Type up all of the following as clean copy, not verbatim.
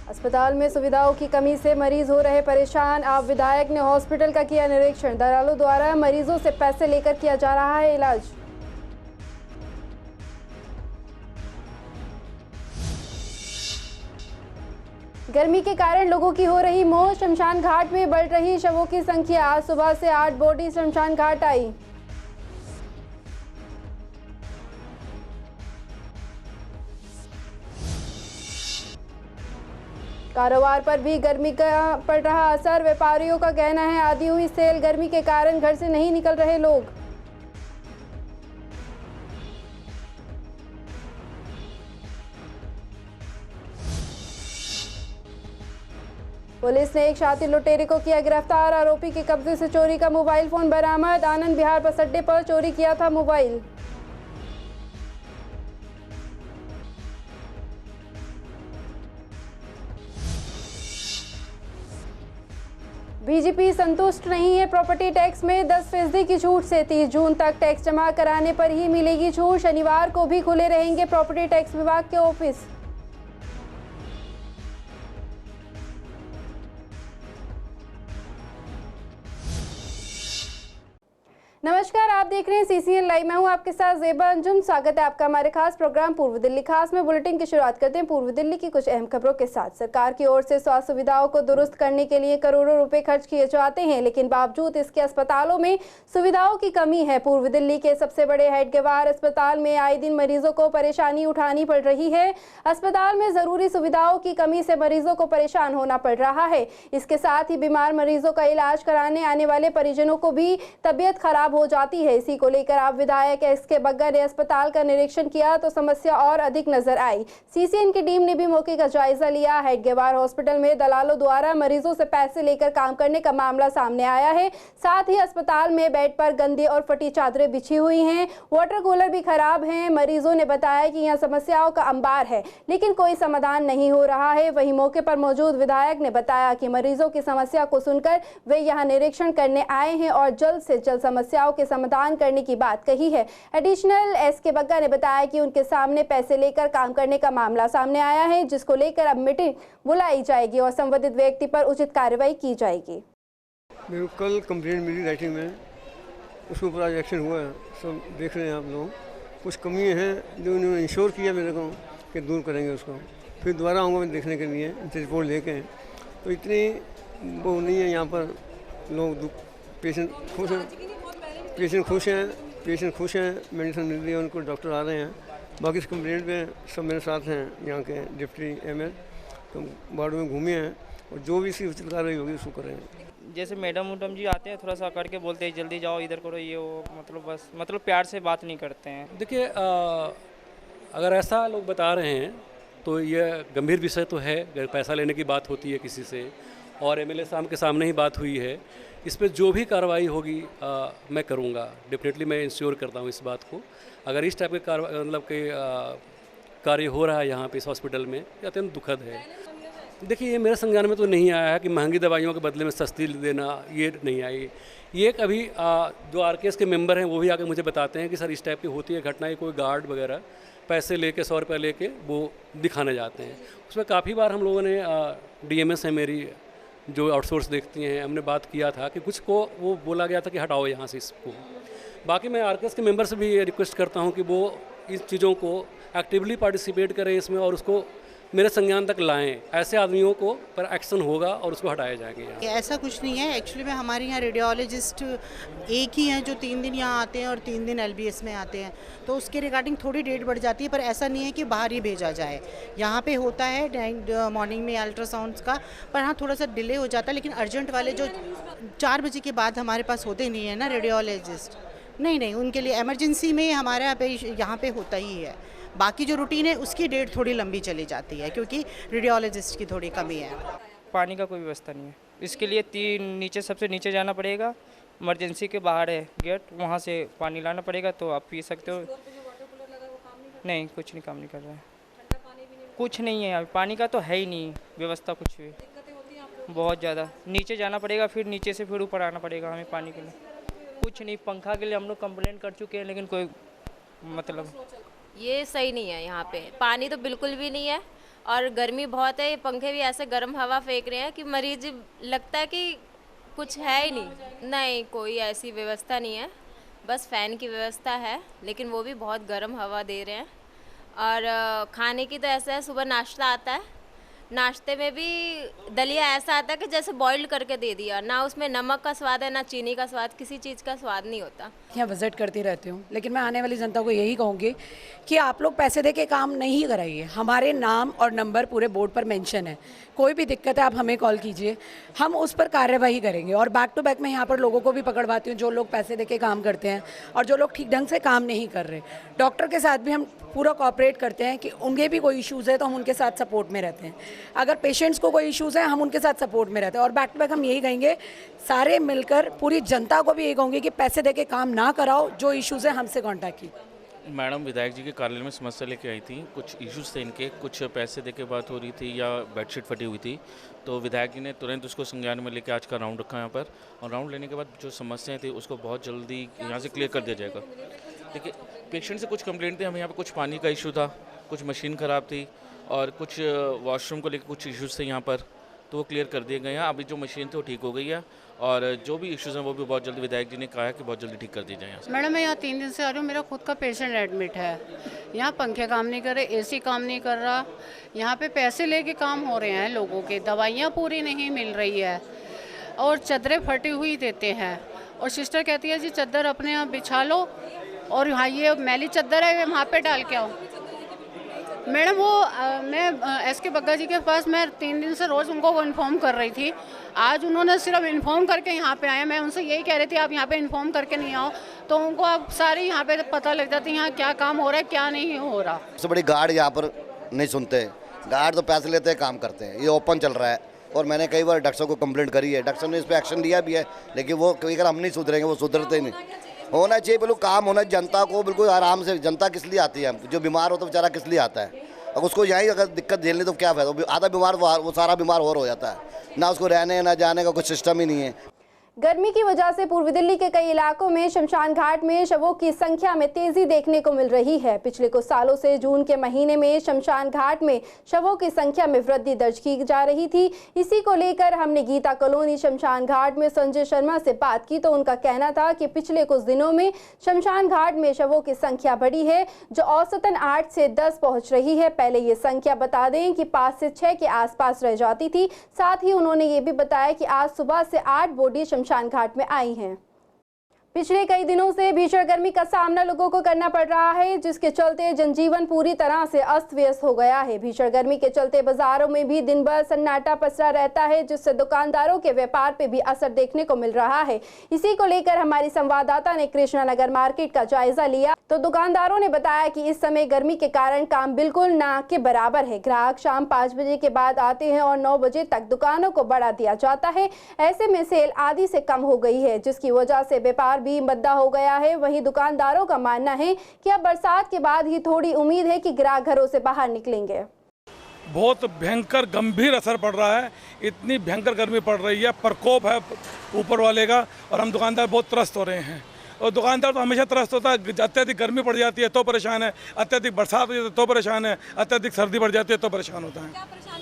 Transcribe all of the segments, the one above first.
अस्पताल में सुविधाओं की कमी से मरीज हो रहे परेशान। आप विधायक ने हॉस्पिटल का किया निरीक्षण। दलालों द्वारा मरीजों से पैसे लेकर किया जा रहा है इलाज। गर्मी के कारण लोगों की हो रही मौत। शमशान घाट में बढ़ रही शवों की संख्या। आज सुबह से 8 बॉडी शमशान घाट आई। कारोबार पर भी गर्मी का पड़ रहा असर। व्यापारियों का कहना है आधी हुई सेल। गर्मी के कारण घर से नहीं निकल रहे लोग। पुलिस ने एक शातिर लुटेरे को किया गिरफ्तार। आरोपी के कब्जे से चोरी का मोबाइल फोन बरामद। आनंद विहार बस अड्डे पर चोरी किया था मोबाइल। बीजेपी संतुष्ट नहीं है प्रॉपर्टी टैक्स में 10% की छूट से। 30 जून तक टैक्स जमा कराने पर ही मिलेगी छूट। शनिवार को भी खुले रहेंगे प्रॉपर्टी टैक्स विभाग के ऑफिस। नमस्कार, आप देख रहे हैं सीसीएन लाइव। मैं हूं आपके साथ ज़ेबा अंजुम। स्वागत है आपका हमारे खास प्रोग्राम पूर्व दिल्ली खास में। बुलेटिन की शुरुआत करते हैं पूर्व दिल्ली की कुछ अहम खबरों के साथ। सरकार की ओर से स्वास्थ्य सुविधाओं को दुरुस्त करने के लिए करोड़ों रुपए खर्च किए जाते हैं, लेकिन बावजूद इसके अस्पतालों में सुविधाओं की कमी है। पूर्व दिल्ली के सबसे बड़े हेडगेवार अस्पताल में आए दिन मरीजों को परेशानी उठानी पड़ रही है। अस्पताल में जरूरी सुविधाओं की कमी से मरीजों को परेशान होना पड़ रहा है। इसके साथ ही बीमार मरीजों का इलाज कराने आने वाले परिजनों को भी तबीयत खराब हो जाती है। इसी को लेकर आप विधायक एसके बग्गा ने अस्पताल का निरीक्षण किया तो समस्या और अधिक नजर आई। सीसीएन की टीम ने भी मौके का जायजा लिया। हेडगेवार हॉस्पिटल में दलालों द्वारा मरीजों से पैसे लेकर काम करने का मामला सामने आया है। साथ ही अस्पताल में बेड पर गंदी और फटी चादरें बिछी हुई हैं। वाटर कूलर भी खराब हैं। मरीजों ने बताया कि यहाँ समस्याओं का अंबार है, लेकिन कोई समाधान नहीं हो रहा है। वहीं मौके पर मौजूद विधायक ने बताया कि मरीजों की समस्या को सुनकर वे यहाँ निरीक्षण करने आए हैं और जल्द से जल्द समस्याओं के समाधान करने की बात कही है। एडिशनल एसके बग्गा ने बताया कि उनके सामने पैसे लेकर काम करने का मामला सामने आया है, जिसको लेकर अब मीटिंग बुलाई जाएगी और संबंधित व्यक्ति पर उचित कार्रवाई की जाएगी। मेरे को कल कंप्लेंट मिली राइटिंग में, उसके ऊपर आज एक्शन हुआ है। सब देख रहे हैं आप लोग। कुछ कमियाँ हैं जो उन्होंने इंश्योर किया मेरे को कि दूर करेंगे उसको। फिर दोबारा आऊँगा मैं देखने के लिए, इनसे रिपोर्ट लेके। तो इतनी वो नहीं है यहाँ पर। लोग पेशेंट खुश हैं, पेशेंट खुश हैं, मेडिसिन मिल रही है उनको, डॉक्टर आ रहे हैं। बाकी इस कंप्लेंट में सब मेरे साथ हैं यहाँ के डिप्टी एमएल, तो वार्ड में घूमे हैं और जो भी इसकी उचित कार्रवाई होगी उसको करेंगे। जैसे मैडम जी आते हैं, थोड़ा सा करके बोलते हैं जल्दी जाओ, इधर करो, ये वो, मतलब प्यार से बात नहीं करते हैं। देखिए, अगर ऐसा लोग बता रहे हैं तो यह गंभीर विषय तो है। अगर पैसा लेने की बात होती है किसी से और एमएलए साहब के सामने ही बात हुई है, इस पर जो भी कार्रवाई होगी मैं करूँगा। डेफिनेटली मैं इंश्योर करता हूँ इस बात को। अगर इस टाइप के मतलब के कार्य हो रहा है यहाँ पे इस हॉस्पिटल में, ये अत्यंत दुखद है। देखिए, ये मेरे संज्ञान में तो नहीं आया है कि महंगी दवाइयों के बदले में सस्ती देना, ये नहीं आई। ये कभी जो आरकेएस के मेंबर हैं वो भी आके मुझे बताते हैं कि सर इस टाइप की होती है घटनाएं। कोई गार्ड वगैरह पैसे लेके 100 रुपये लेके वो दिखाने जाते हैं। उसमें काफ़ी बार हम लोगों ने डीएमएस है मेरी, जो आउटसोर्स देखती हैं, हमने बात किया था कि कुछ को वो बोला गया था कि हटाओ यहाँ से इसको। बाकी मैं आरकेएस के मेंबर से भी रिक्वेस्ट करता हूँ कि वो इस चीज़ों को एक्टिवली पार्टिसिपेट करें इसमें और उसको मेरे संज्ञान तक लाएं। ऐसे आदमियों को पर एक्शन होगा और उसको हटाया जाएंगे। ऐसा कुछ नहीं है। एक्चुअली में हमारे यहाँ रेडियोलॉजिस्ट एक ही हैं जो 3 दिन यहाँ आते हैं और 3 दिन एलबीएस में आते हैं, तो उसके रिगार्डिंग थोड़ी डेट बढ़ जाती है। पर ऐसा नहीं है कि बाहर ही भेजा जाए। यहाँ पे होता है मॉर्निंग में अल्ट्रासाउंड्स का, पर हाँ थोड़ा सा डिले हो जाता है। लेकिन अर्जेंट वाले जो 4 बजे के बाद हमारे पास होते नहीं है ना रेडियोलॉजिस्ट, नहीं, उनके लिए इमरजेंसी में हमारे यहाँ पे होता ही है। बाकी जो रूटीन है उसकी डेट थोड़ी लंबी चली जाती है क्योंकि रेडियोलॉजिस्ट की थोड़ी कमी है। पानी का कोई व्यवस्था नहीं है। इसके लिए नीचे सबसे नीचे जाना पड़ेगा। इमरजेंसी के बाहर है गेट, वहाँ से पानी लाना पड़ेगा तो आप पी सकते हो। नहीं, कुछ नहीं काम नहीं कर रहा है। कुछ नहीं है, पानी का तो है ही नहीं व्यवस्था कुछ भी। बहुत ज़्यादा नीचे जाना पड़ेगा, फिर नीचे से फिर ऊपर आना पड़ेगा हमें पानी के लिए। कुछ नहीं, पंखा के लिए हम लोग कंप्लेंट कर चुके हैं लेकिन कोई मतलब ये सही नहीं है। यहाँ पे पानी तो बिल्कुल भी नहीं है और गर्मी बहुत है, ये पंखे भी ऐसे गर्म हवा फेंक रहे हैं कि मरीज लगता है कि कुछ है ही नहीं, कोई ऐसी व्यवस्था नहीं है, बस फ़ैन की व्यवस्था है, लेकिन वो भी बहुत गर्म हवा दे रहे हैं। और खाने की तो ऐसा है, सुबह नाश्ता आता है, नाश्ते में भी दलिया ऐसा आता है कि जैसे बॉइल्ड करके दे दिया, ना उसमें नमक का स्वाद है ना चीनी का स्वाद, किसी चीज़ का स्वाद नहीं होता। यहाँ विजिट करती रहती हूँ, लेकिन मैं आने वाली जनता को यही कहूँगी कि आप लोग पैसे दे के काम नहीं कराइए। हमारे नाम और नंबर पूरे बोर्ड पर मेंशन है, कोई भी दिक्कत है आप हमें कॉल कीजिए, हम उस पर कार्यवाही करेंगे। और बैक टू बैक मैं यहाँ पर लोगों को भी पकड़वाती हूँ जो लोग पैसे दे के काम करते हैं और जो लोग ठीक ढंग से काम नहीं कर रहे। डॉक्टर के साथ भी हम पूरा कोऑपरेट करते हैं कि उनके भी कोई इश्यूज़ है तो हम उनके साथ सपोर्ट में रहते हैं, अगर पेशेंट्स को कोई इश्यूज़ है हम उनके साथ सपोर्ट में रहते हैं। और बैक टू बैक हम यही कहेंगे, सारे मिलकर पूरी जनता को भी यही कहूँगी कि पैसे दे के काम ना कराओ, जो इश्यूज़ है हमसे कॉन्टैक्ट कीजिए। मैडम विधायक जी के कार्यालय में समस्या लेके आई थी, कुछ इश्यूज थे इनके, कुछ पैसे दे के बात हो रही थी या बेडशीट फटी हुई थी, तो विधायक जी ने तुरंत उसको संज्ञान में लेके आज का राउंड रखा यहाँ पर। और राउंड लेने के बाद जो समस्याएं थी उसको बहुत जल्दी यहाँ से क्लियर कर दिया जाएगा। देखिए पेशेंट से कुछ कंप्लेंट थी, हमें यहाँ पर कुछ पानी का इशू था, कुछ मशीन ख़राब थी और कुछ वॉशरूम को लेकर कुछ इश्यूज़ थे यहाँ पर, तो वो क्लियर कर दिए गए हैं। अभी जो मशीन थी वो ठीक हो गई है और जो भी इश्यूज़ हैं वो भी बहुत जल्दी विधायक जी ने कहा है कि बहुत जल्दी ठीक कर दी जाए। मैडम मैं यहाँ 3 दिन से आ रही हूँ, मेरा खुद का पेशेंट एडमिट है, यहाँ पंखे काम नहीं कर रहे, एसी काम नहीं कर रहा, यहाँ पे पैसे लेके काम हो रहे हैं लोगों के, दवाइयाँ पूरी नहीं मिल रही है और चादरें फटी हुई देते हैं। और सिस्टर कहती है जी चादर अपने यहाँ बिछा लो और यहाँ ये मैली चादर है वहाँ पे डाल के आओ। मैडम वो मैं एसके बग्गा जी के पास मैं 3 दिन से रोज़ उनको वो इन्फॉर्म कर रही थी, आज उन्होंने सिर्फ इन्फॉर्म करके यहाँ पे आए। मैं उनसे यही कह रही थी आप यहाँ पे इन्फॉर्म करके नहीं आओ, तो उनको अब सारी यहाँ पे पता लग जाती है यहाँ क्या काम हो रहा है क्या नहीं हो रहा। सबसे बड़ी गार्ड यहाँ पर नहीं सुनते, गार्ड तो पैसे लेते हैं काम करते हैं, ये ओपन चल रहा है। और मैंने कई बार डॉक्टर को कंप्लेंट करी है, डॉक्टर ने इस पर एक्शन लिया भी है, लेकिन वो कभी अगर हम नहीं सुधरेंगे वो सुधरते ही नहीं। होना चाहिए बिल्कुल काम होना, जनता को बिल्कुल आराम से। जनता किस लिए आती है, जो बीमार हो तो बेचारा किस लिए आता है, अब उसको यहीं अगर दिक्कत झेलनी तो क्या फायदा, आधा बीमार वो सारा बीमार और हो जाता है, ना उसको रहने ना जाने का कुछ सिस्टम ही नहीं है। गर्मी की वजह से पूर्वी दिल्ली के कई इलाकों में शमशान घाट में शवों की संख्या में तेजी देखने को मिल रही है। पिछले कुछ सालों से जून के महीने में शमशान घाट में शवों की संख्या में वृद्धि दर्ज की जा रही थी। इसी को लेकर हमने गीता कॉलोनी शमशान घाट में संजय शर्मा से बात की, तो उनका कहना था कि पिछले कुछ दिनों में शमशान घाट में शवों की संख्या बढ़ी है, जो औसतन 8 से 10 पहुंच रही है। पहले ये संख्या बता दें कि 5 से 6 के आसपास रह जाती थी। साथ ही उन्होंने ये भी बताया कि आज सुबह से 8 बॉडी शमशान घाट में आई हैं। पिछले कई दिनों से भीषण गर्मी का सामना लोगों को करना पड़ रहा है, जिसके चलते जनजीवन पूरी तरह से अस्त व्यस्त हो गया है। भीषण गर्मी के चलते बाजारों में भी दिन भर सन्नाटा पसरा रहता है, जिससे दुकानदारों के व्यापार पे भी असर देखने को मिल रहा है। इसी को लेकर हमारी संवाददाता ने कृष्णानगर मार्केट का जायजा लिया, तो दुकानदारों ने बताया कि इस समय गर्मी के कारण काम बिल्कुल ना के बराबर है। ग्राहक शाम 5 बजे के बाद आते हैं और 9 बजे तक दुकानों को बढ़ा दिया जाता है। ऐसे में सेल आधी से कम हो गई है, जिसकी वजह से व्यापार भी मंदा हो गया है। वहीं दुकानदारों का मानना है कि अब बरसात के बाद ही थोड़ी उम्मीद है कि ग्राहक घरों से बाहर निकलेंगे। बहुत भयंकर गंभीर असर पड़ रहा है, इतनी भयंकर गर्मी पड़ रही है, प्रकोप है ऊपर वाले का, और हम दुकानदार बहुत त्रस्त हो रहे हैं। और दुकानदार तो हमेशा त्रस्त होता है, अत्यधिक गर्मी पड़ जाती है तो परेशान है, अत्यधिक बरसात हो जाती है तो परेशान है, अत्यधिक सर्दी बढ़ जाती है तो परेशान होता है।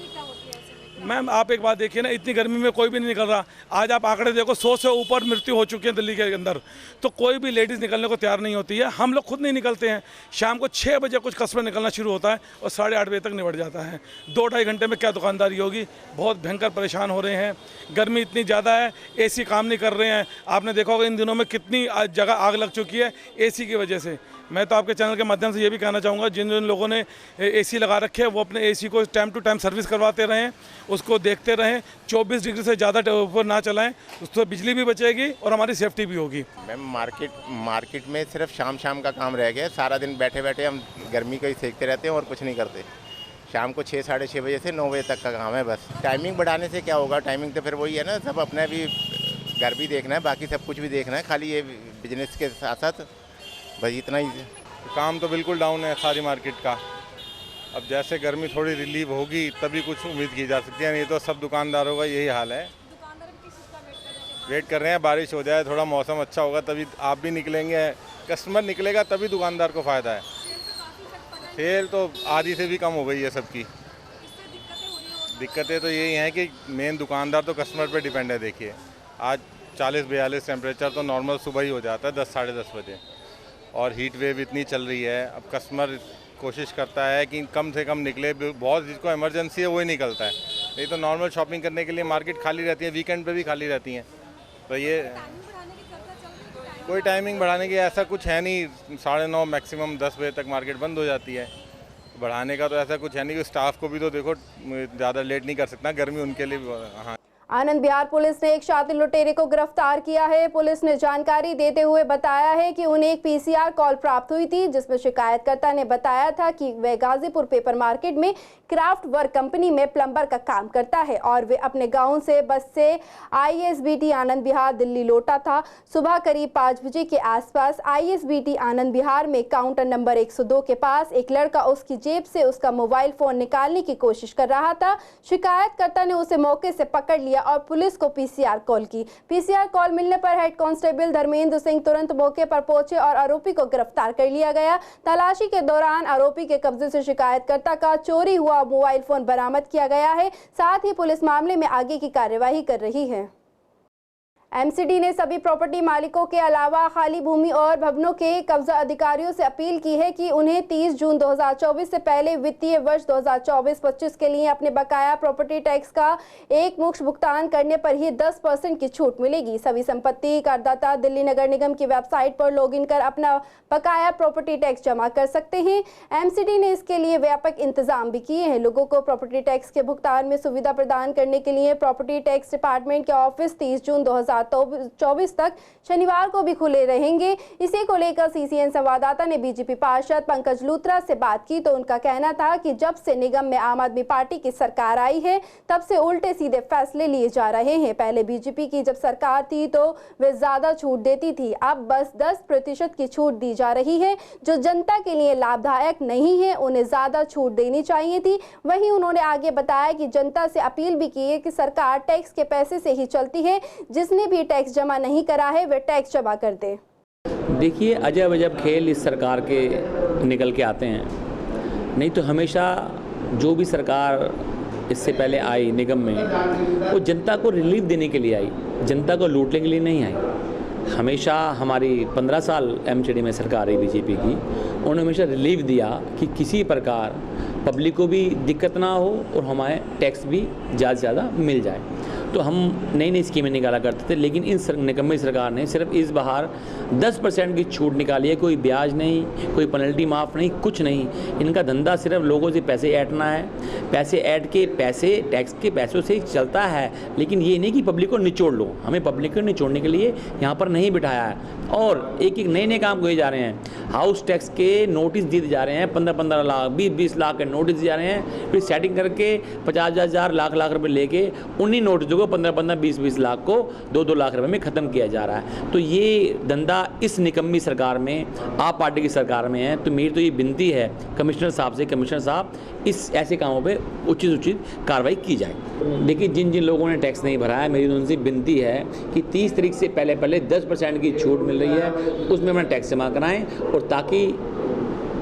मैम आप एक बात देखिए ना, इतनी गर्मी में कोई भी नहीं निकल रहा। आज आप आंकड़े देखो, 100 से ऊपर मृत्यु हो चुकी है दिल्ली के अंदर, तो कोई भी लेडीज़ निकलने को तैयार नहीं होती है। हम लोग खुद नहीं निकलते हैं। शाम को 6 बजे कुछ कस्टमर निकलना शुरू होता है और 8:30 बजे तक निबट जाता है। 2-2.5 घंटे में क्या दुकानदारी होगी। बहुत भयंकर परेशान हो रहे हैं, गर्मी इतनी ज़्यादा है, AC काम नहीं कर रहे हैं। आपने देखा होगा इन दिनों में कितनी जगह आग लग चुकी है AC की वजह से। मैं तो आपके चैनल के माध्यम से ये भी कहना चाहूँगा, जिन जिन लोगों ने AC लगा रखे हैं वो अपने AC को टाइम टू टाइम सर्विस करवाते रहें, उसको देखते रहें। 24 डिग्री से ज़्यादा ऊपर ना चलाएं, उससे बिजली भी बचेगी और हमारी सेफ्टी भी होगी। मैम मार्केट में सिर्फ शाम का काम रह गया। सारा दिन बैठे बैठे हम गर्मी को ही सेकते रहते हैं और कुछ नहीं करते। शाम को 6 साढ़े 6 बजे से 9 बजे तक का काम है बस। टाइमिंग बढ़ाने से क्या होगा, टाइमिंग तो फिर वही है ना, सब अपने भी घर भी देखना है, बाकी सब कुछ भी देखना है, खाली ये बिजनेस के साथ साथ बस इतना ही। काम तो बिल्कुल डाउन है सारी मार्केट का। अब जैसे गर्मी थोड़ी रिलीव होगी तभी कुछ उम्मीद की जा सकती है, नहीं तो सब दुकानदारों का यही हाल है। वेट कर रहे हैं बारिश हो जाए, थोड़ा मौसम अच्छा होगा तभी आप भी निकलेंगे, कस्टमर निकलेगा तभी दुकानदार को फ़ायदा है। सेल तो आधी से भी कम हो गई है सबकी। दिक्कतें तो यही हैं कि मेन दुकानदार तो कस्टमर पे डिपेंड है। देखिए आज 40-42 टेम्परेचर तो नॉर्मल सुबह ही हो जाता है 10 साढ़े 10 बजे, और हीट वेव इतनी चल रही है। अब कस्टमर कोशिश करता है कि कम से कम निकले, बहुत जिसको इमरजेंसी है वही निकलता है, नहीं तो नॉर्मल शॉपिंग करने के लिए मार्केट खाली रहती है, वीकेंड पे भी खाली रहती हैं। तो ये कोई टाइमिंग बढ़ाने की ऐसा कुछ है नहीं, 9:30 मैक्सिमम 10 बजे तक मार्केट बंद हो जाती है। बढ़ाने का तो ऐसा कुछ है नहीं कि स्टाफ को भी तो देखो ज़्यादा लेट नहीं कर सकता, गर्मी उनके लिए भी। हाँ, आनंद विहार पुलिस ने एक शातिर लुटेरे को गिरफ्तार किया है। पुलिस ने जानकारी देते हुए बताया है कि उन्हें एक पीसीआर कॉल प्राप्त हुई थी, जिसमें शिकायतकर्ता ने बताया था कि वह गाजीपुर पेपर मार्केट में क्राफ्ट वर्क कंपनी में प्लम्बर का काम करता है और वे अपने गांव से बस से आईएसबीटी आनंद विहार दिल्ली लौटा था। सुबह करीब 5 बजे के आसपास आईएसबीटी आनंद विहार में काउंटर नंबर 102 के पास एक लड़का उसकी जेब से उसका मोबाइल फोन निकालने की कोशिश कर रहा था। शिकायतकर्ता ने उसे मौके से पकड़ लिया और पुलिस को पीसीआर कॉल की। पीसीआर कॉल मिलने पर हेड कांस्टेबल धर्मेंद्र सिंह तुरंत मौके पर पहुंचे और आरोपी को गिरफ्तार कर लिया गया। तलाशी के दौरान आरोपी के कब्जे से शिकायतकर्ता का चोरी हुआ मोबाइल फोन बरामद किया गया है। साथ ही पुलिस मामले में आगे की कार्यवाही कर रही है। एमसीडी ने सभी प्रॉपर्टी मालिकों के अलावा खाली भूमि और भवनों के कब्जा अधिकारियों से अपील की है कि उन्हें 30 जून 2024 से पहले वित्तीय वर्ष 2024-25 के लिए अपने बकाया प्रॉपर्टी टैक्स का एक मुश्त भुगतान करने पर ही 10% की छूट मिलेगी। सभी संपत्ति करदाता दिल्ली नगर निगम की वेबसाइट पर लॉगिन कर अपना बकाया प्रॉपर्टी टैक्स जमा कर सकते हैं। एमसीडी ने इसके लिए व्यापक इंतजाम भी किए हैं। लोगों को प्रॉपर्टी टैक्स के भुगतान में सुविधा प्रदान करने के लिए प्रॉपर्टी टैक्स डिपार्टमेंट के ऑफिस 30 जून 2024 तक शनिवार को भी खुले रहेंगे। इसी को लेकर सीसीएन संवाददाता ने बीजेपी पार्षद पंकज लूथरा से बात की तो उनका कहना था कि जब से निगम में आम आदमी पार्टी की सरकार आई है तब से उल्टे सीधे फैसले लिए जा रहे हैं। पहले बीजेपी की जब सरकार थी तो वे ज्यादा छूट देती थी, अब बस 10% की छूट दी जा रही है जो जनता के लिए लाभदायक नहीं है, उन्हें ज्यादा छूट देनी चाहिए थी। वहीं उन्होंने आगे बताया कि जनता से अपील भी की है कि सरकार टैक्स के पैसे से ही चलती है, जिसने भी टैक्स जमा नहीं करा है वे टैक्स जमा कर दे। देखिए, अजब अजब खेल इस सरकार के निकल के आते हैं। नहीं तो हमेशा जो भी सरकार इससे पहले आई निगम में वो जनता को रिलीफ देने के लिए आई, जनता को लूटने के लिए नहीं आई। हमेशा हमारी 15 साल एमसीडी में सरकार है बीजेपी की, उन्होंने हमेशा रिलीफ दिया कि किसी प्रकार पब्लिक को भी दिक्कत ना हो और हमारे टैक्स भी ज़्यादा से ज़्यादा मिल जाए। तो हम नई नई स्कीमें निकाला करते थे, लेकिन इस निकम्मी सरकार ने सिर्फ इस बार 10% की छूट निकाली है। कोई ब्याज नहीं, कोई पेनल्टी माफ़ नहीं, कुछ नहीं। इनका धंधा सिर्फ लोगों से पैसे ऐंठना है। पैसे ऐंठ के पैसे टैक्स के पैसों से चलता है, लेकिन ये नहीं कि पब्लिक को निचोड़ लो। हमें पब्लिक को निचोड़ने के लिए यहाँ पर नहीं बिठाया है। और एक एक नए नए काम किए जा रहे हैं। हाउस टैक्स के नोटिस दिए जा रहे हैं, 15-15 लाख 20-20 लाख के नोटिस दिए जा रहे हैं। फिर सेटिंग करके 50,000 लाख रुपए लेके उन्हीं नोटिस को 15-15 20-20 लाख को 2-2 लाख रुपए में ख़त्म किया जा रहा है। तो ये धंधा इस निकम्मी सरकार में, आप पार्टी की सरकार में है। तो मेरी तो ये विनती है कमिश्नर साहब से, कमिश्नर साहब इस ऐसे कामों पे उचित कार्रवाई की जाए। देखिए, जिन जिन लोगों ने टैक्स नहीं भरा है, मेरी उनसे विनती है कि 30 तारीख से पहले 10% की छूट मिल रही है, उसमें अपना टैक्स जमा कराएं। और ताकि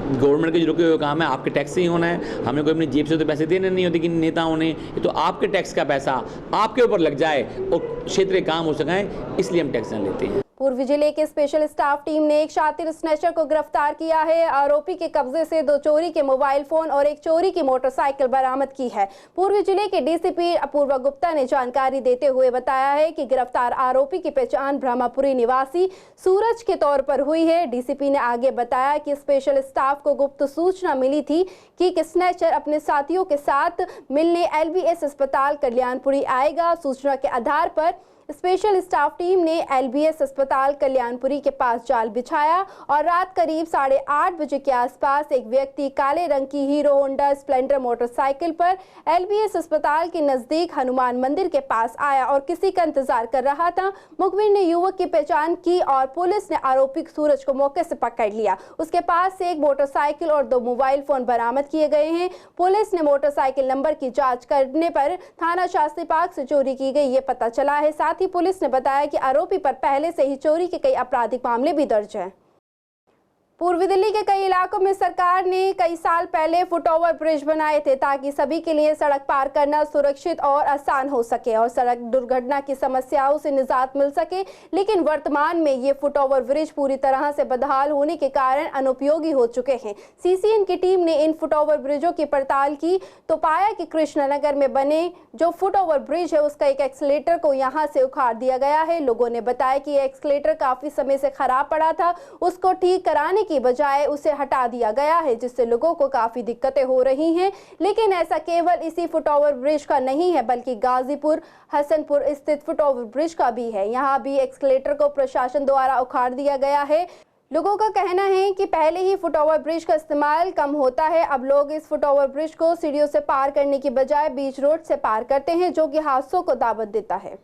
गवर्नमेंट के जो रुके हुए काम है आपके टैक्स से ही होना है। हमें कोई अपनी जेब से तो पैसे देने नहीं होते कि नेताओं ने, तो आपके टैक्स का पैसा आपके ऊपर लग जाए और क्षेत्रीय काम हो सकें, इसलिए हम टैक्स न लेते हैं। पूर्वी जिले के स्पेशल स्टाफ टीम ने एक शातिर स्नैचर को गिरफ्तार किया है। आरोपी के कब्जे से 2 चोरी के मोबाइल फोन और 1 चोरी की मोटरसाइकिल बरामद की है। पूर्वी जिले के डीसीपी अपूर्वा गुप्ता ने जानकारी देते हुए बताया है कि गिरफ्तार आरोपी की पहचान ब्रह्मापुरी निवासी सूरज के तौर पर हुई है। डीसीपी ने आगे बताया कि स्पेशल स्टाफ को गुप्त सूचना मिली थी कि स्नैचर अपने साथियों के साथ मिलने एलबीएस अस्पताल कल्याणपुरी आएगा। सूचना के आधार पर स्पेशल स्टाफ टीम ने एलबीएस अस्पताल कल्याणपुरी के पास जाल बिछाया और रात करीब 8:30 बजे के आसपास एक व्यक्ति काले रंग की हीरो होंडा स्प्लेंडर मोटरसाइकिल पर एलबीएस अस्पताल के नजदीक हनुमान मंदिर के पास आया और किसी का इंतजार कर रहा था। मुखबिर ने युवक की पहचान की और पुलिस ने आरोपी सूरज को मौके से पकड़ लिया। उसके पास से एक मोटरसाइकिल और 2 मोबाइल फोन बरामद किए गए हैं। पुलिस ने मोटरसाइकिल नंबर की जाँच करने पर थाना शास्त्री पार्क से चोरी की गई ये पता चला है। साथ ही पुलिस ने बताया कि आरोपी पर पहले से ही चोरी के कई आपराधिक मामले भी दर्ज हैं। पूर्वी दिल्ली के कई इलाकों में सरकार ने कई साल पहले फुटओवर ब्रिज बनाए थे ताकि सभी के लिए सड़क पार करना सुरक्षित और आसान हो सके और सड़क दुर्घटना की समस्याओं से निजात मिल सके। लेकिन वर्तमान में ये फुटओवर ब्रिज पूरी तरह से बदहाल होने के कारण अनुपयोगी हो चुके हैं। सीसीएन की टीम ने इन फुटओवर ब्रिजों की पड़ताल की तो पाया कि कृष्णनगर में बने जो फुटओवर ब्रिज है उसका एक एक्सीलेटर को यहाँ से उखाड़ दिया गया है। लोगों ने बताया कि एक्सीलेटर काफी समय से खराब पड़ा था, उसको ठीक कराने की बजाय उसे हटा दिया गया है, जिससे लोगों को काफी दिक्कतें हो रही हैं। लेकिन ऐसा केवल इसी फुटओवर ब्रिज का नहीं है बल्कि गाजीपुर हसनपुर स्थित फुटओवर ब्रिज का भी है। यहाँ भी एक्सीलेटर को प्रशासन द्वारा उखाड़ दिया गया है। लोगों का कहना है कि पहले ही फुटओवर ब्रिज का इस्तेमाल कम होता है, अब लोग इस फुटओवर ब्रिज को सीढ़ियों से पार करने की बजाय बीच रोड से पार करते हैं, जो कि हादसों को दावत देता है।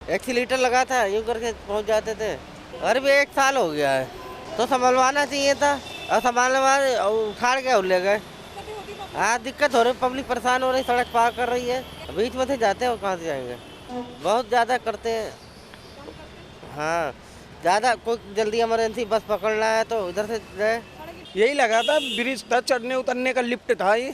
एक्सीलेटर लगा था, यूं करके पहुंच जाते थे। और भी 1 साल हो गया है तो संभलवाना चाहिए था, और संभालने वाले उखाड़ के ले गए। हाँ, दिक्कत हो रही, पब्लिक परेशान हो रही, सड़क पार कर रही है, बीच में से जाते हैं और कहाँ से जाएंगे। बहुत ज़्यादा करते हैं। हाँ, ज़्यादा कोई जल्दी इमरजेंसी बस पकड़ना है तो इधर से जाए। यही लगा था, ब्रिज था, चढ़ने उतरने का लिफ्ट था ये,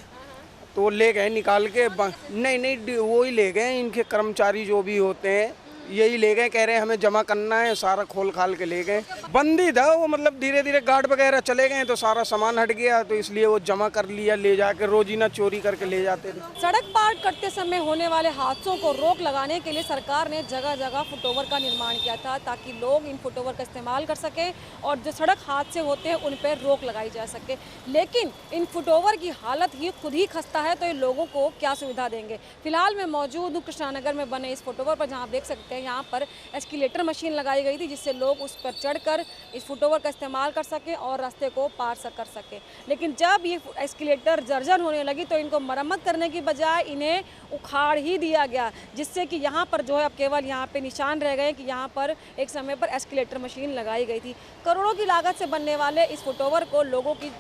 तो ले गए निकाल के। नहीं वो ही ले गए, इनके कर्मचारी जो भी होते हैं यही ले गए, कह रहे हैं हमें जमा करना है, सारा खोल खाल के ले गए। बंदी था वो, मतलब धीरे धीरे गार्ड वगैरह चले गए तो सारा सामान हट गया, तो इसलिए वो जमा कर लिया, ले जाके रोजीना चोरी करके ले जाते थे। सड़क पार करते समय होने वाले हादसों को रोक लगाने के लिए सरकार ने जगह जगह फुटओवर का निर्माण किया था ताकि लोग इन फुटओवर का इस्तेमाल कर सकें और जो सड़क हादसे होते हैं उन पर रोक लगाई जा सके। लेकिन इन फुटओवर की हालत ही खुद ही खस्ता है, तो ये लोगों को क्या सुविधा देंगे। फिलहाल मैं मौजूद हूँ कृष्णानगर में बने इस फुटओवर पर, जहाँ आप देख सकते हैं यहाँ पर एस्केलेटर मशीन लगाई गई थी जिससे लोग उस पर चढ़कर इस फुटओवर का इस्तेमाल कर सकें और रास्ते को पार कर सकें। लेकिन जब ये एस्केलेटर जर्जर होने लगी तो इनको मरम्मत करने की बजाय इन्हें उखाड़ ही दिया गया, जिससे कि यहाँ पर जो है अब केवल यहाँ पे निशान रह गए कि यहाँ पर एक समय पर एस्केलेटर मशीन लगाई गई थी। करोड़ों की लागत से बनने वाले इस फुटओवर को लोगों की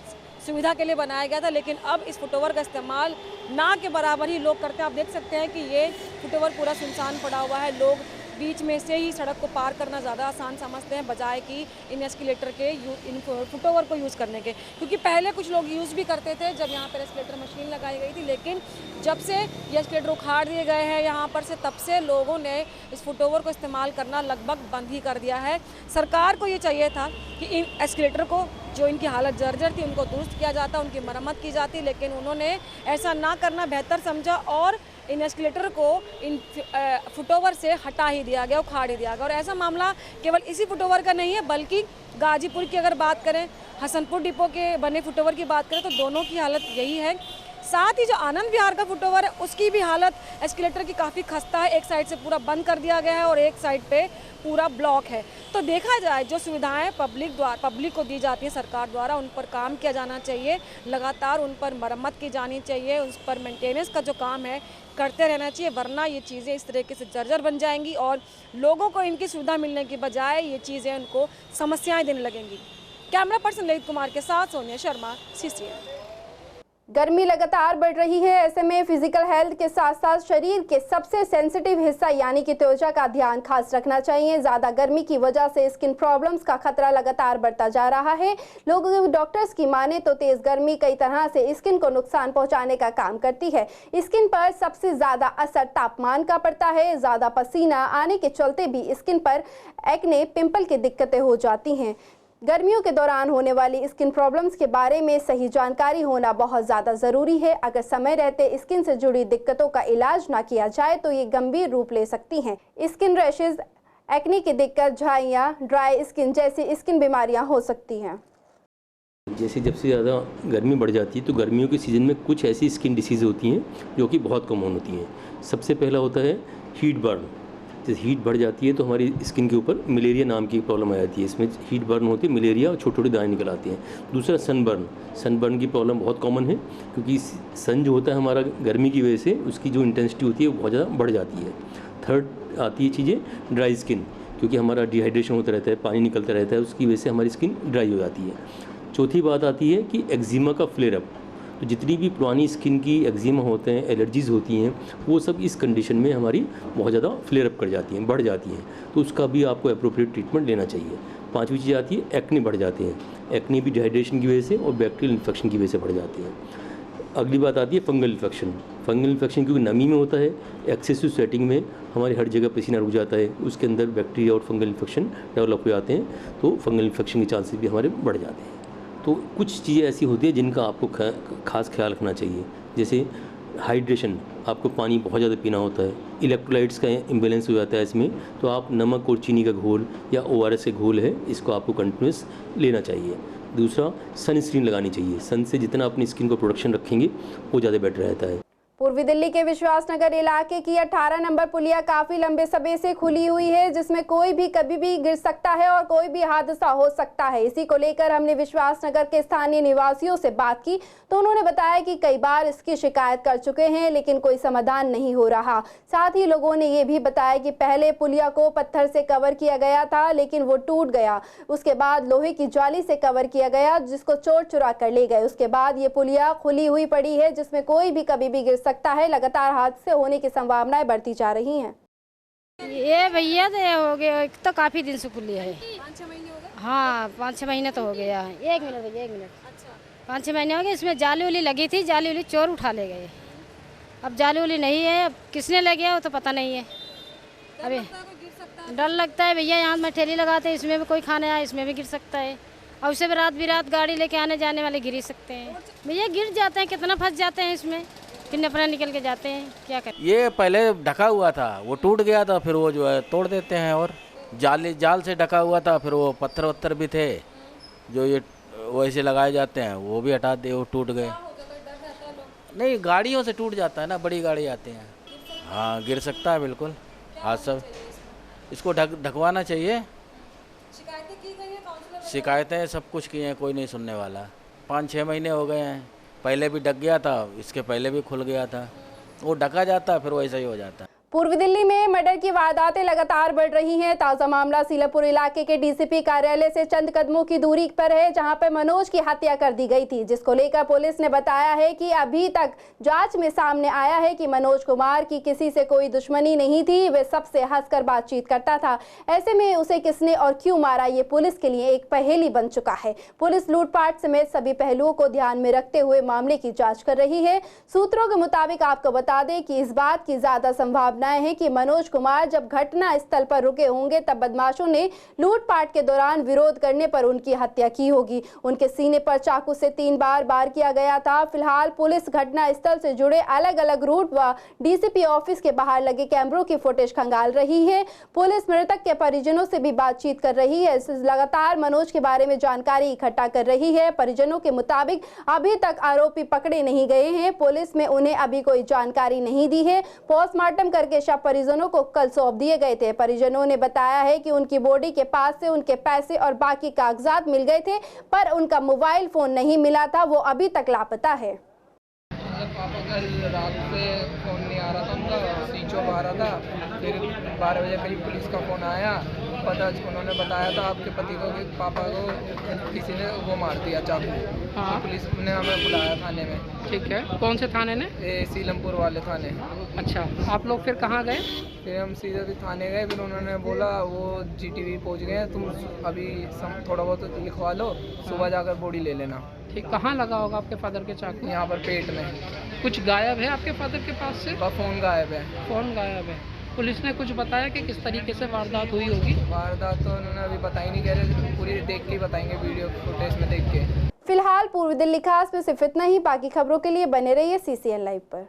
सुविधा के लिए बनाया गया था, लेकिन अब इस फुटओवर का इस्तेमाल ना के बराबर ही लोग करते हैं। आप देख सकते हैं कि ये फुटओवर पूरा सुनसान पड़ा हुआ है, लोग बीच में से ही सड़क को पार करना ज़्यादा आसान समझते हैं बजाय कि इन एस्केलेटर के इन फुटओवर को यूज़ करने के। क्योंकि पहले कुछ लोग यूज़ भी करते थे जब यहाँ पर एस्केलेटर मशीन लगाई गई थी, लेकिन जब से ये एस्केलेटर उखाड़ दिए गए हैं यहाँ पर से, तब से लोगों ने इस फुटओवर को इस्तेमाल करना लगभग बंद ही कर दिया है। सरकार को ये चाहिए था कि इन एस्केलेटर को, जो इनकी हालत जर्जर थी, उनको दुरुस्त किया जाता, उनकी मरम्मत की जाती, लेकिन उन्होंने ऐसा ना करना बेहतर समझा और इन एस्केलेटर को इन फुटओवर से हटा ही दिया गया, उखाड़ ही दिया गया। और ऐसा मामला केवल इसी फुटओवर का नहीं है बल्कि गाजीपुर की अगर बात करें, हसनपुर डिपो के बने फुटओवर की बात करें तो दोनों की हालत यही है। साथ ही जो आनंद विहार का फुटओवर है उसकी भी हालत एस्केलेटर की काफ़ी खस्ता है, एक साइड से पूरा बंद कर दिया गया है और एक साइड पे पूरा ब्लॉक है। तो देखा जाए जो सुविधाएं पब्लिक को दी जाती है सरकार द्वारा, उन पर काम किया जाना चाहिए, लगातार उन पर मरम्मत की जानी चाहिए, उस पर मेंटेनेंस का जो काम है करते रहना चाहिए, वरना ये चीज़ें इस तरीके से जर्जर बन जाएंगी और लोगों को इनकी सुविधा मिलने की बजाय ये चीज़ें उनको समस्याएं देने लगेंगी। कैमरा पर्सन ललित कुमार के साथ सोनिया शर्मा, सीसीएन। गर्मी लगातार बढ़ रही है, ऐसे में फिजिकल हेल्थ के साथ साथ शरीर के सबसे सेंसिटिव हिस्सा यानी कि त्वचा का ध्यान खास रखना चाहिए। ज़्यादा गर्मी की वजह से स्किन प्रॉब्लम्स का खतरा लगातार बढ़ता जा रहा है। लोगों डॉक्टर्स की माने तो तेज़ गर्मी कई तरह से स्किन को नुकसान पहुंचाने का काम करती है। स्किन पर सबसे ज़्यादा असर तापमान का पड़ता है। ज़्यादा पसीना आने के चलते भी स्किन पर एक्ने, पिंपल की दिक्कतें हो जाती हैं। गर्मियों के दौरान होने वाली स्किन प्रॉब्लम्स के बारे में सही जानकारी होना बहुत ज़्यादा ज़रूरी है। अगर समय रहते स्किन से जुड़ी दिक्कतों का इलाज ना किया जाए तो ये गंभीर रूप ले सकती हैं। स्किन रैशेज, एक्ने की दिक्कत, झाइयाँ, ड्राई स्किन जैसी स्किन बीमारियां हो सकती हैं। जैसे जब से ज़्यादा गर्मी बढ़ जाती है तो गर्मियों के सीज़न में कुछ ऐसी स्किन डिसीज़ होती हैं जो कि बहुत कॉमन होती हैं। सबसे पहला होता है हीट बर्न। जैसे हीट बढ़ जाती है तो हमारी स्किन के ऊपर मलेरिया नाम की प्रॉब्लम आ जाती है। इसमें हीट बर्न होती है, मलेरिया और छोटे छोटे दाने निकल आते हैं। दूसरा सनबर्न की प्रॉब्लम बहुत कॉमन है क्योंकि सन जो होता है हमारा गर्मी की वजह से उसकी जो इंटेंसिटी होती है वो बहुत ज़्यादा बढ़ जाती है। थर्ड आती है चीज़ें ड्राई स्किन, क्योंकि हमारा डिहाइड्रेशन होता रहता है, पानी निकलता रहता है, उसकी वजह से हमारी स्किन ड्राई हो जाती है। चौथी बात आती है कि एक्जिमा का फ्लेयर अप। तो जितनी भी पुरानी स्किन की एक्जिमा होते हैं, एलर्जीज़ होती हैं, वो सब इस कंडीशन में हमारी बहुत ज़्यादा फ्लेयर अप कर जाती हैं, बढ़ जाती हैं। तो उसका भी आपको अप्रोप्रिएट ट्रीटमेंट लेना चाहिए। पांचवी चीज़ आती है एक्ने बढ़ जाते हैं। एक्ने भी डिहाइड्रेशन की वजह से और बैक्टीरियल इन्फेक्शन की वजह से बढ़ जाते हैं। अगली बात आती है फंगल इन्फेक्शन। फंगल इन्फेक्शन क्योंकि नमी में होता है, एक्सेसिव स्वेटिंग में हमारी हर जगह पसीना रुक जाता है, उसके अंदर बैक्टीरिया और फंगल इन्फेक्शन डेवलप हो जाते हैं, तो फंगल इन्फेक्शन के चांसेस भी हमारे बढ़ जाते हैं। तो कुछ चीज़ें ऐसी होती है जिनका आपको खास ख्याल रखना चाहिए, जैसे हाइड्रेशन, आपको पानी बहुत ज़्यादा पीना होता है। इलेक्ट्रोलाइट्स का इम्बेलेंस हो जाता है इसमें, तो आप नमक और चीनी का घोल या ORS के घोल है, इसको आपको कंटिन्यूस लेना चाहिए। दूसरा, सनस्क्रीन लगानी चाहिए। सन से जितना अपनी स्किन को प्रोटेक्शन रखेंगे वो ज़्यादा बेटर रहता है। पूर्वी दिल्ली के विश्वासनगर इलाके की 18 नंबर पुलिया काफी लंबे समय से खुली हुई है, जिसमें कोई भी कभी भी गिर सकता है और कोई भी हादसा हो सकता है। इसी को लेकर हमने विश्वासनगर के स्थानीय निवासियों से बात की तो उन्होंने बताया कि कई बार इसकी शिकायत कर चुके हैं लेकिन कोई समाधान नहीं हो रहा। साथ ही लोगों ने ये भी बताया कि पहले पुलिया को पत्थर से कवर किया गया था लेकिन वो टूट गया, उसके बाद लोहे की जाली से कवर किया गया जिसको चोर चुरा कर ले गए। उसके बाद ये पुलिया खुली हुई पड़ी है जिसमें कोई भी कभी भी गिर सकता है। लगातार हादसे होने की संभावनाएं बढ़ती जा रही हैं। ये भैया तो हो गया, तो काफी दिन से खुली है। 5-6 महीने हो गए? हाँ 5-6 महीने तो हो गया। एक मिनट भैया, एक मिनट। अच्छा 5-6 महीने हो गए। इसमें जाली उली लगी थी, जाली उली चोर उठा ले गए। अब जाली उली नहीं है, अब किसने ले गया वो तो पता नहीं है। अभी डर लगता है भैया, यहाँ में ठेली लगाते हैं, इसमें भी कोई खाने आए इसमें भी गिर सकता है। और उससे भी रात गाड़ी लेके आने जाने वाले गिर ही सकते हैं। भैया गिर जाते हैं, कितना फंस जाते हैं इसमें, फिर अपना निकल के जाते हैं, क्या करें। ये पहले ढका हुआ था, वो टूट गया था, फिर वो जो है तोड़ देते हैं। और जाल से ढका हुआ था, फिर वो पत्थर वत्थर भी थे जो ये वैसे लगाए जाते हैं, वो भी हटा दे, वो टूट गए। नहीं, गाड़ियों से टूट जाता है ना, बड़ी गाड़ी आती हैं। हाँ गिर सकता है बिल्कुल। हाँ सब इसको ढकवाना चाहिए। शिकायतें सब कुछ की हैं, कोई नहीं सुनने वाला। 5-6 महीने हो गए हैं। पहले भी ढक गया था, इसके पहले भी खुल गया था। वो ढका जाता फिर वैसा ही हो जाता। पूर्वी दिल्ली में मर्डर की वारदातें लगातार बढ़ रही हैं। ताज़ा मामला सीलापुर इलाके के DCP कार्यालय से चंद कदमों की दूरी पर है, जहां पर मनोज की हत्या कर दी गई थी, जिसको लेकर पुलिस ने बताया है कि अभी तक जांच में सामने आया है कि मनोज कुमार की किसी से कोई दुश्मनी नहीं थी, वे सबसे हंसकर बातचीत करता था। ऐसे में उसे किसने और क्यों मारा, ये पुलिस के लिए एक पहेली बन चुका है। पुलिस लूटपाट समेत सभी पहलुओं को ध्यान में रखते हुए मामले की जाँच कर रही है। सूत्रों के मुताबिक आपको बता दें कि इस बात की ज्यादा संभावनाएं हैं कि मनोज कुमार जब घटना स्थल पर रुके होंगे तब बदमाशों ने लूटपाट के दौरान विरोध करने पर उनकी हत्या की होगी। उनके सीने पर चाकू से 3 बार वार किया गया था। फिलहाल पुलिस घटना स्थल से जुड़े अलग अलग रूट व DCP ऑफिस के बाहर लगे कैमरों की फुटेज खंगाल रही है। पुलिस मृतक के परिजनों से भी बातचीत कर रही है, लगातार मनोज के बारे में जानकारी इकट्ठा कर रही है। परिजनों के मुताबिक अभी तक आरोपी पकड़े नहीं गए हैं। पुलिस में उन्हें अभी कोई जानकारी नहीं दी है। पोस्टमार्टम करके शव परिजनों को कल सौंप दिए गए थे। परिजनों ने बताया है कि उनकी बॉडी के पास से उनके पैसे और बाकी कागजात मिल गए थे, पर उनका मोबाइल फोन नहीं मिला था, वो अभी तक लापता है। पापा कल रात से फ़ोन नहीं आ रहा था उनका, स्विच ऑफ आ रहा था। फिर 12 बजे करीब पुलिस का फ़ोन आया, उन्होंने बताया था आपके पति को कि पापा को किसी ने वो मार दिया चाकू। हाँ। तो पुलिस ने हमें बुलाया थाने में। ठीक है, कौन से थाने ने? सीलमपुर वाले थाने। अच्छा, आप लोग फिर कहाँ गए? फिर हम सीधे थाने गए। फिर उन्होंने बोला वो GTV पहुँच गए, तुम अभी थोड़ा बहुत लिखवा लो, सुबह जाकर बॉडी ले लेना। ठीक, कहाँ लगा होगा आपके फादर के चाकू? यहाँ पर पेट में। कुछ गायब है आपके फादर के पास से? फ़ोन गायब है। फ़ोन गायब है। पुलिस ने कुछ बताया कि किस तरीके से वारदात हुई होगी? वारदात तो उन्होंने अभी बता ही नहीं, कह रहे पूरी देख के बताएंगे, वीडियो फुटेज में देख के। फिलहाल पूर्वी दिल्ली खास में सिर्फ इतना ही। बाकी खबरों के लिए बने रहिए CCN लाइव पर।